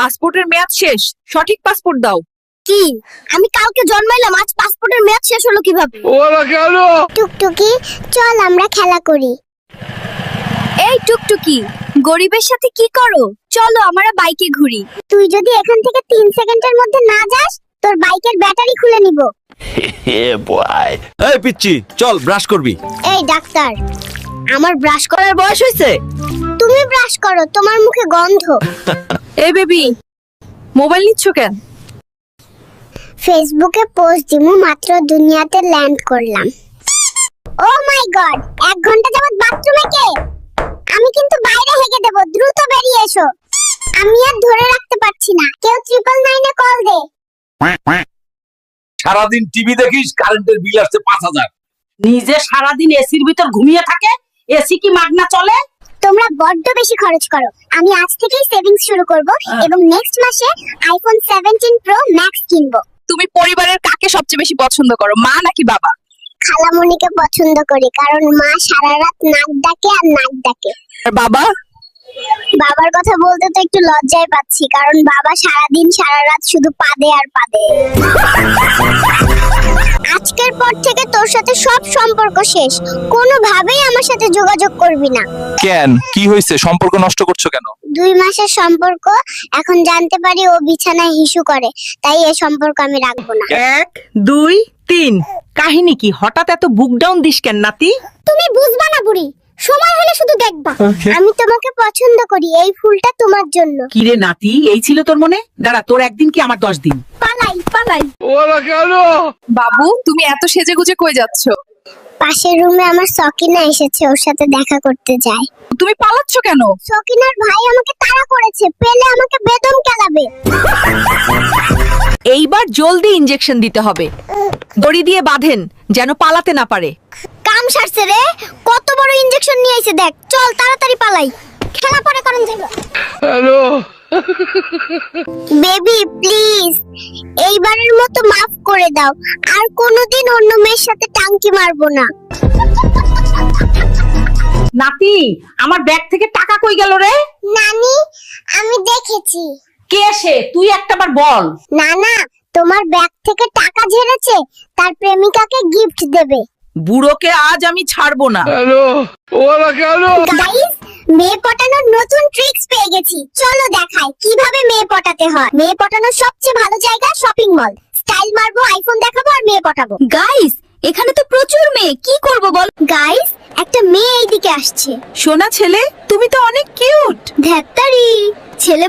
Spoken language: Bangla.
পাসপোর্টের মেয়াদ শেষ, সঠিক পাসপোর্ট দাও। কি? আমি কালকে জন্মাইলাম, আজ পাসপোর্টের মেয়াদ শেষ হলো কিভাবে? ওরা কেন? টুকটুকি, চল আমরা খেলা করি। এই টুকটুকি, গরিবের সাথে কি করো? চলো আমরা বাইকে ঘুরি। তুই যদি এখান থেকে 3 সেকেন্ডের মধ্যে না যাস, তোর বাইকের ব্যাটারি খুলে নিব। এই পিচ্চি, চল ব্রাশ করবি। এই ডাক্তার, আমার ব্রাশ করার বয়স হয়েছে? তুমি ব্রাশ করো, তোমার মুখে গন্ধ। এই বেবি, মোবাইল নিচ্ছ কেন? ফেসবুকে পোস্ট দিমু, মাত্র দুনিয়াতে ল্যান্ড করলাম। ও মাই গড, 1 ঘন্টা যাবত বাথরুমে কে? আমি কিন্তু বাইরে হেগে দেব, দ্রুত বেরিয়ে এসো। আমি আর ধরে রাখতে পারছি না, কেউ 999 এ কল দে। সারাদিন টিভি দেখিস, কারেন্টের বিল আসছে 5000। নিজে সারাদিন এসির ভিতর ঘুমিয়ে থাকে, এসি কি মাগনা চলে? তোমরা বড্ড বেশি খরচ করো। আমি আজ থেকেই সেভিংস শুরু করব এবং নেক্সট মাসে আইফোন 17 প্রো ম্যাক্স কিনবো। তুমি পরিবারের কাকে সবচেয়ে বেশি পছন্দ করো, মা নাকি বাবা? খালামণিকে পছন্দ করি, কারণ মা সারা রাত নাক ডাকে আর নাক ডাকে। আর বাবা? বাবার কথা বলতে তো একটু লজ্জায় পাচ্ছি, কারণ বাবা সারাদিন সারা রাত শুধু পাদে আর পাদে। আজকের পর থেকে তোর সাথে সব সম্পর্ক শেষ, কোনোভাবেই আমার সাথে যোগাযোগ করবি না। কেন, কি হয়েছে? সম্পর্ক নষ্ট করছো কেন? 2 মাসের সম্পর্ক, এখন জানতে পারি ও বিছানায় হিসু করে, তাই এই সম্পর্ক আমি রাখবো না। 1 2 3 কাহিনী কি? হঠাৎ এত বুক ডাউন দিস কেন নাতি? তুমি বুঝবা না বুড়ি, সময় হলে শুধু দেখবা। আমি তোমাকে পছন্দ করি, এই ফুলটা তোমার জন্য। কি রে নাতি, এই ছিল তোর মনে? দাঁড়া, তোর একদিন কি আমার 10 দিন? পালাই পালাই। ওরা কেন? বাবু, তুমি এত সেজেগুজে কই যাচ্ছ? পাশের রুমে আমার সকিনা এসেছে, ওর সাথে দেখা করতে যাই। তুমি পালাচ্ছ কেন? সকিনার ভাই আমাকে তাড়া করেছে, পেলে আমাকে বেদম কেলাবে। এইবার জলদি ইনজেকশন দিতে হবে, দড়ি দিয়ে বাঁধেন যেন পালাতে না পারে। কাম সারছে রে, কত বড় ইনজেকশন নিয়ে এসে দেখ। চল তাড়াতাড়ি পালাই, খেলা পরে করেন যাবে। হ্যালো, বেবি প্লিজ, এইবারের মতো মাফ করে দাও, আর কোনোদিন অন্য মেয়ের সাথে টাঙ্কি মারবো না। নাতি, আমার ব্যাগ থেকে টাকা কই গেল রে? নানি, আমি দেখেছি। কে সে? তুই একটাবার বল। না না, তোমার ব্যাগ থেকে টাকা ঝেড়েছে, তার প্রেমিকাকে গিফট দেবে। বুড়োকে আজ আমি ছাড়বো না। হ্যালো, ওরা কেন? গাইস, মেয়ে পটানোর নতুন ট্রিক্স পেয়ে গেছি, চলো দেখাই কিভাবে মেয়ে পটাতে হয়। মেয়ে পটানোর সবচেয়ে ভালো জায়গা শপিং মল। স্টাইল মারবো, আইফোন দেখাবো আর মেয়ে পটাবো। গাইস, এখানে তো প্রচুর মেয়ে, কি করব বল? গাইস, একটা মেয়ে এইদিকে আসছে। সোনা ছেলে, তুমি তো অনেক কিউট। ধ্যাত্তারি, ছেলে